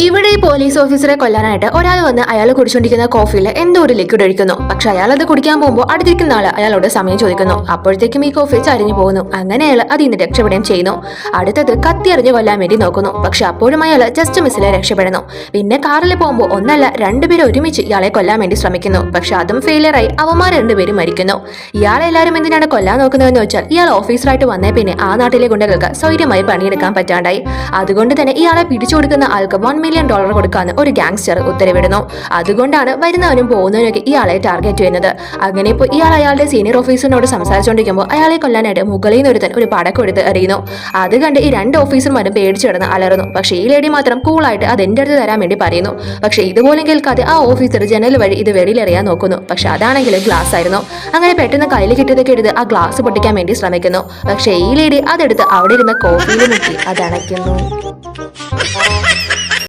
ഇവിടെ ഈ പോലീസ് ഓഫീസറെ കൊല്ലാനായിട്ട് ഒരാൾ വന്ന് അയാൾ കുടിച്ചുകൊണ്ടിരിക്കുന്ന കോഫിയിൽ എന്തോ ഒരു ലിക്വിഡ് ഒഴിക്കുന്നു. പക്ഷെ അയാൾ അത് കുടിക്കാൻ പോകുമ്പോൾ അടുത്തിരിക്കുന്ന ആൾ അയാളോട് സമയം ചോദിക്കുന്നു. അപ്പോഴത്തേക്കും ഈ കോഫി ചരിഞ്ഞു പോകുന്നു. അങ്ങനെ അയാൾ അതിൽ നിന്ന് രക്ഷപ്പെടുകയും ചെയ്യുന്നു. അടുത്തത് കത്തി എറിഞ്ഞു കൊല്ലാൻ വേണ്ടി നോക്കുന്നു. പക്ഷെ അപ്പോഴും അയാൾ ജസ്റ്റ് മിസ്സിലെ രക്ഷപ്പെടുന്നു. പിന്നെ കാറിൽ പോകുമ്പോൾ ഒന്നല്ല രണ്ടുപേരും ഒരുമിച്ച് ഇയാളെ കൊല്ലാൻ വേണ്ടി ശ്രമിക്കുന്നു. പക്ഷെ അതും ഫെയിലിയറായി അവന്മാർ രണ്ടുപേരും മരിക്കുന്നു. ഇയാളെ എല്ലാവരും എന്തിനാണ് കൊല്ലാൻ നോക്കുന്നതെന്ന് വെച്ചാൽ ഇയാൾ ഓഫീസറായിട്ട് വന്നേ പിന്നെ ആ നാട്ടിലെ ഗുണ്ടകൾക്ക് സ്വൈര്യമായി പണിയെടുക്കാൻ പറ്റാണ്ടായി. അതുകൊണ്ട് തന്നെ ഇയാളെ പിടിച്ചു കൊടുക്കുന്ന ആൾക്ക് $1 മില്യൺ കൊടുക്കാന്ന് ഒരു ഗാങ്സ്റ്റർ ഉത്തരവിടുന്നു. അതുകൊണ്ടാണ് വരുന്നവനും പോകുന്നവനൊക്കെ ഇയാളെ ടാർഗറ്റ് ചെയ്യുന്നത്. അങ്ങനെ ഇപ്പോൾ ഇയാൾ അയാളുടെ സീനിയർ ഓഫീസറിനോട് സംസാരിച്ചുകൊണ്ടിരിക്കുമ്പോൾ അയാളെ കൊല്ലാനായിട്ട് മുകളിൽ നിന്ന് ഒരുത്തൻ ഒരു പടക്കെടുത്ത് എറിയുന്നു. അത് കണ്ട് ഈ രണ്ട് ഓഫീസർമാരും പേടിച്ചു കിടന്ന് അലറുന്നു. പക്ഷേ ഈ ലേഡി മാത്രം കൂളായിട്ട് അത് എൻ്റെ അടുത്ത് തരാൻ വേണ്ടി പറയുന്നു. പക്ഷേ ഇതുപോലും കേൾക്കാതെ ആ ഓഫീസർ ജനൽ വഴി ഇത് വെളിയിലെറിയാൻ നോക്കുന്നു. പക്ഷെ അതാണെങ്കിൽ ഗ്ലാസ് ആയിരുന്നു. അങ്ങനെ പെട്ടെന്ന് കയ്യിൽ കിട്ടിയതൊക്കെ എടുത്ത് ആ ഗ്ലാസ് പൊട്ടിക്കാൻ വേണ്ടി ശ്രമിക്കുന്നു. പക്ഷേ ഈ ലേഡി അതെടുത്ത് അവിടെ ഇരുന്ന കോഫിയിൽ മുക്കി അതണയ്ക്കുന്നു.